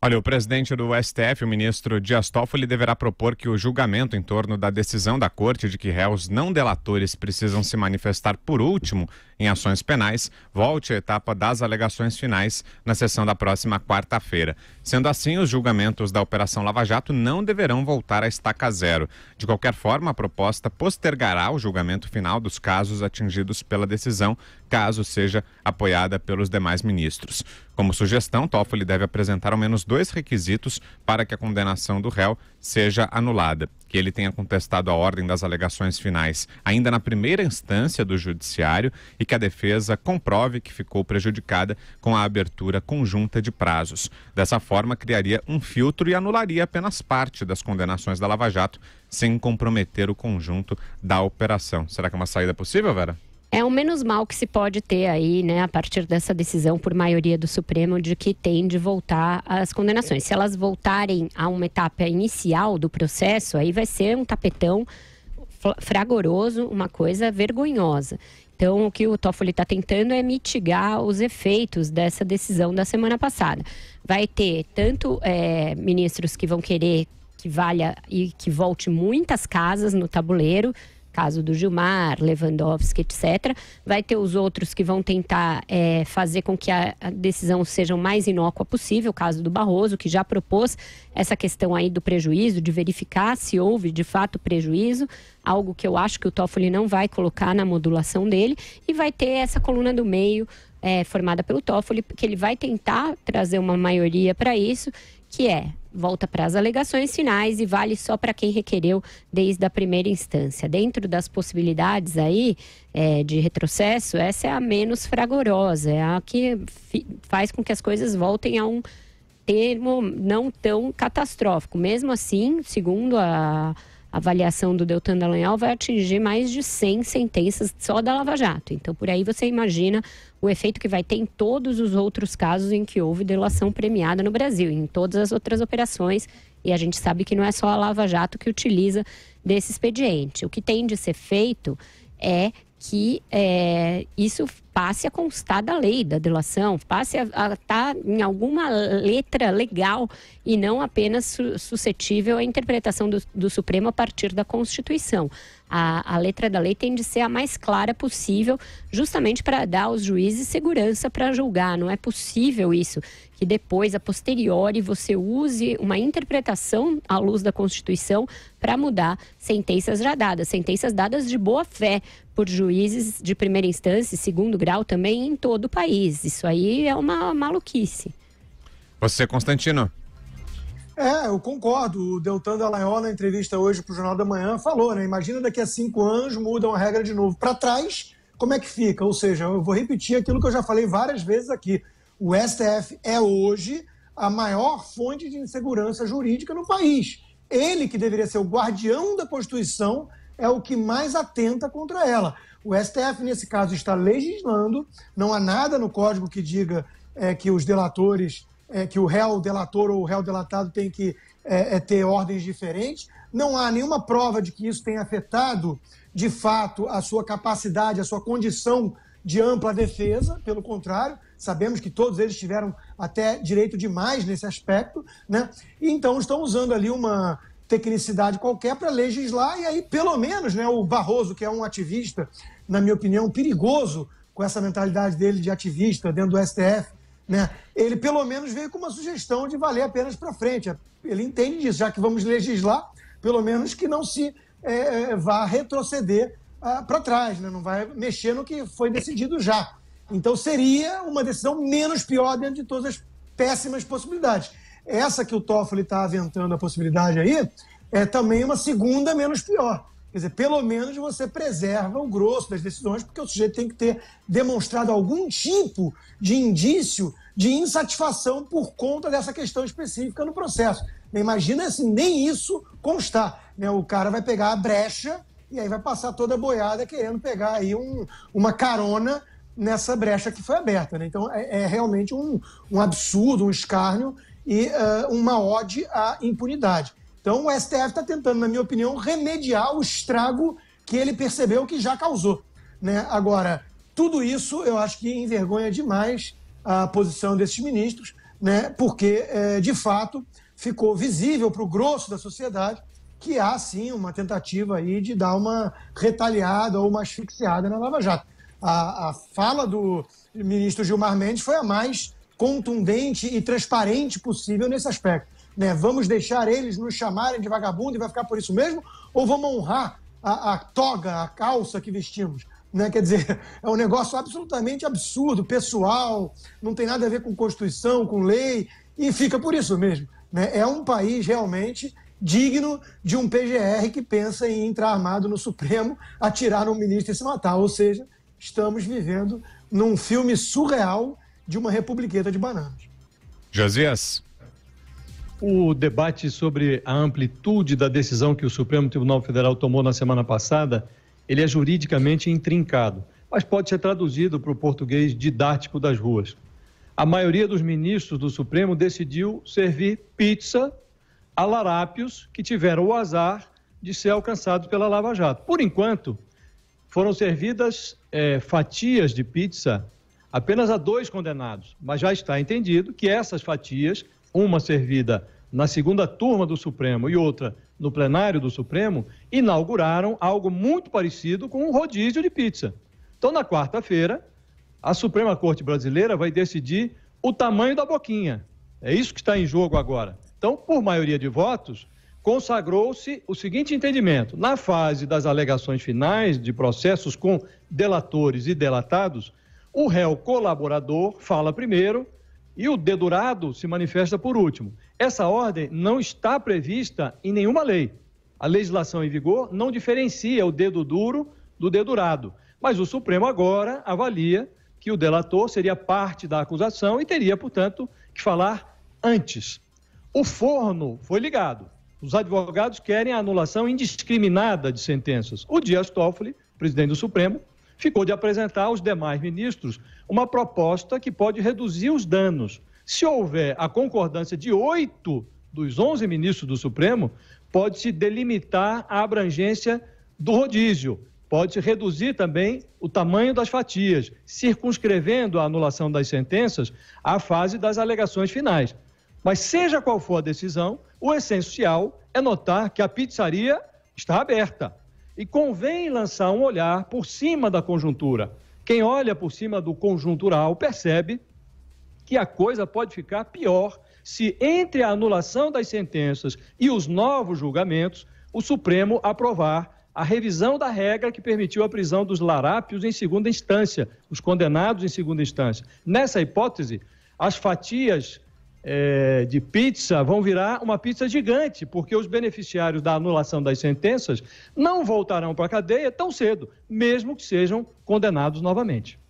Olha, o presidente do STF, o ministro Dias Toffoli, deverá propor que o julgamento em torno da decisão da Corte de que réus não delatores precisam se manifestar por último em ações penais volte à etapa das alegações finais na sessão da próxima quarta-feira. Sendo assim, os julgamentos da Operação Lava Jato não deverão voltar à estaca zero. De qualquer forma, a proposta postergará o julgamento final dos casos atingidos pela decisão, caso seja apoiada pelos demais ministros. Como sugestão, Toffoli deve apresentar ao menos 2 requisitos para que a condenação do réu seja anulada: que ele tenha contestado a ordem das alegações finais ainda na primeira instância do judiciário e que a defesa comprove que ficou prejudicada com a abertura conjunta de prazos. Dessa forma, criaria um filtro e anularia apenas parte das condenações da Lava Jato, sem comprometer o conjunto da operação. Será que é uma saída possível, Vera? É o menos mal que se pode ter aí, né, a partir dessa decisão por maioria do Supremo de que tem de voltar as condenações. Se elas voltarem a uma etapa inicial do processo, aí vai ser um tapetão fragoroso, uma coisa vergonhosa. Então, o que o Toffoli está tentando é mitigar os efeitos dessa decisão da semana passada. Vai ter tanto ministros que vão querer que valha e que volte muitas casas no tabuleiro, caso do Gilmar, Lewandowski, etc. Vai ter os outros que vão tentar fazer com que a decisão seja o mais inócua possível, o caso do Barroso, que já propôs essa questão aí do prejuízo, de verificar se houve de fato prejuízo, algo que eu acho que o Toffoli não vai colocar na modulação dele, e vai ter essa coluna do meio formada pelo Toffoli, que ele vai tentar trazer uma maioria para isso, que volta para as alegações finais e vale só para quem requereu desde a primeira instância. Dentro das possibilidades aí de retrocesso, essa é a menos fragorosa, é a que faz com que as coisas voltem a um termo não tão catastrófico. Mesmo assim, segundo a avaliação do Deltan Dallagnol, vai atingir mais de 100 sentenças só da Lava Jato. Então, por aí você imagina o efeito que vai ter em todos os outros casos em que houve delação premiada no Brasil, em todas as outras operações. E a gente sabe que não é só a Lava Jato que utiliza desse expediente. O que tem de ser feito é que isso passe a constar da lei da delação, passe a estar em alguma letra legal e não apenas suscetível à interpretação do Supremo a partir da Constituição. A letra da lei tem de ser a mais clara possível, justamente para dar aos juízes segurança para julgar. Não é possível isso, que depois, a posteriori, você use uma interpretação à luz da Constituição para mudar sentenças já dadas, sentenças dadas de boa fé por juízes de primeira instância e segundo grau também em todo o país. Isso aí é uma maluquice. Você, Constantino? Eu concordo. O Deltan Dallagnol, na entrevista hoje para o Jornal da Manhã, falou, né? Imagina daqui a 5 anos mudam a regra de novo. Para trás, como é que fica? Ou seja, eu vou repetir aquilo que eu já falei várias vezes aqui. O STF é hoje a maior fonte de insegurança jurídica no país. Ele, que deveria ser o guardião da Constituição, é o que mais atenta contra ela. O STF, nesse caso, está legislando, não há nada no Código que diga que os delatores, que o réu delator ou o réu delatado tem que ter ordens diferentes. Não há nenhuma prova de que isso tenha afetado, de fato, a sua capacidade, a sua condição de ampla defesa. Pelo contrário, sabemos que todos eles tiveram até direito demais nesse aspecto, né? E então estão usando ali uma tecnicidade qualquer para legislar, e aí, pelo menos, né, o Barroso, que é um ativista, na minha opinião, perigoso, com essa mentalidade dele de ativista dentro do STF, né, ele pelo menos veio com uma sugestão de valer apenas para frente. Ele entende disso, já que vamos legislar, pelo menos que não se vá retroceder para trás, né, não vai mexer no que foi decidido já. Então seria uma decisão menos pior dentro de todas as péssimas possibilidades. Essa que o Toffoli está aventando a possibilidade aí é também uma segunda menos pior. Quer dizer, pelo menos você preserva o grosso das decisões, porque o sujeito tem que ter demonstrado algum tipo de indício de insatisfação por conta dessa questão específica no processo. Imagina se nem isso constar, né? O cara vai pegar a brecha e aí vai passar toda a boiada querendo pegar aí uma carona nessa brecha que foi aberta, né? Então é realmente um absurdo, um escárnio e uma ode à impunidade. Então o STF está tentando, na minha opinião, remediar o estrago que ele percebeu que já causou, né? Agora, tudo isso eu acho que envergonha demais a posição desses ministros. né? Porque, de fato, ficou visível para o grosso da sociedade que há, sim, uma tentativa aí de dar uma retaliada ou uma asfixiada na Lava Jato. A fala do ministro Gilmar Mendes foi a mais contundente e transparente possível nesse aspecto, né? Vamos deixar eles nos chamarem de vagabundo e vai ficar por isso mesmo? Ou vamos honrar a toga, a calça que vestimos? Né? Quer dizer, é um negócio absolutamente absurdo, pessoal, não tem nada a ver com Constituição, com lei, e fica por isso mesmo, né? É um país realmente digno de um PGR que pensa em entrar armado no Supremo, atirar no ministro e se matar. Ou seja, estamos vivendo num filme surreal de uma republiqueta de bananas. Josias. O debate sobre a amplitude da decisão que o Supremo Tribunal Federal tomou na semana passada, ele é juridicamente intrincado, mas pode ser traduzido para o português didático das ruas. A maioria dos ministros do Supremo decidiu servir pizza a larápios que tiveram o azar de ser alcançados pela Lava Jato. Por enquanto, foram servidas fatias de pizza apenas a 2 condenados, mas já está entendido que essas fatias, uma servida na segunda turma do Supremo e outra no plenário do Supremo, inauguraram algo muito parecido com um rodízio de pizza. Então, na quarta-feira, a Suprema Corte Brasileira vai decidir o tamanho da boquinha. É isso que está em jogo agora. Então, por maioria de votos, consagrou-se o seguinte entendimento: na fase das alegações finais de processos com delatores e delatados, o réu colaborador fala primeiro e o dedurado se manifesta por último. Essa ordem não está prevista em nenhuma lei. A legislação em vigor não diferencia o dedo duro do dedurado, mas o Supremo agora avalia que o delator seria parte da acusação e teria, portanto, que falar antes. O forno foi ligado. Os advogados querem a anulação indiscriminada de sentenças. O Dias Toffoli, presidente do Supremo, ficou de apresentar aos demais ministros uma proposta que pode reduzir os danos. Se houver a concordância de 8 dos 11 ministros do Supremo, pode-se delimitar a abrangência do rodízio, pode-se reduzir também o tamanho das fatias, circunscrevendo a anulação das sentenças à fase das alegações finais. Mas seja qual for a decisão, o essencial é notar que a pizzaria está aberta. E convém lançar um olhar por cima da conjuntura. Quem olha por cima do conjuntural percebe que a coisa pode ficar pior se, entre a anulação das sentenças e os novos julgamentos, o Supremo aprovar a revisão da regra que permitiu a prisão dos larápios em segunda instância, os condenados em segunda instância. Nessa hipótese, as fatias de pizza vão virar uma pizza gigante, porque os beneficiários da anulação das sentenças não voltarão para a cadeia tão cedo, mesmo que sejam condenados novamente.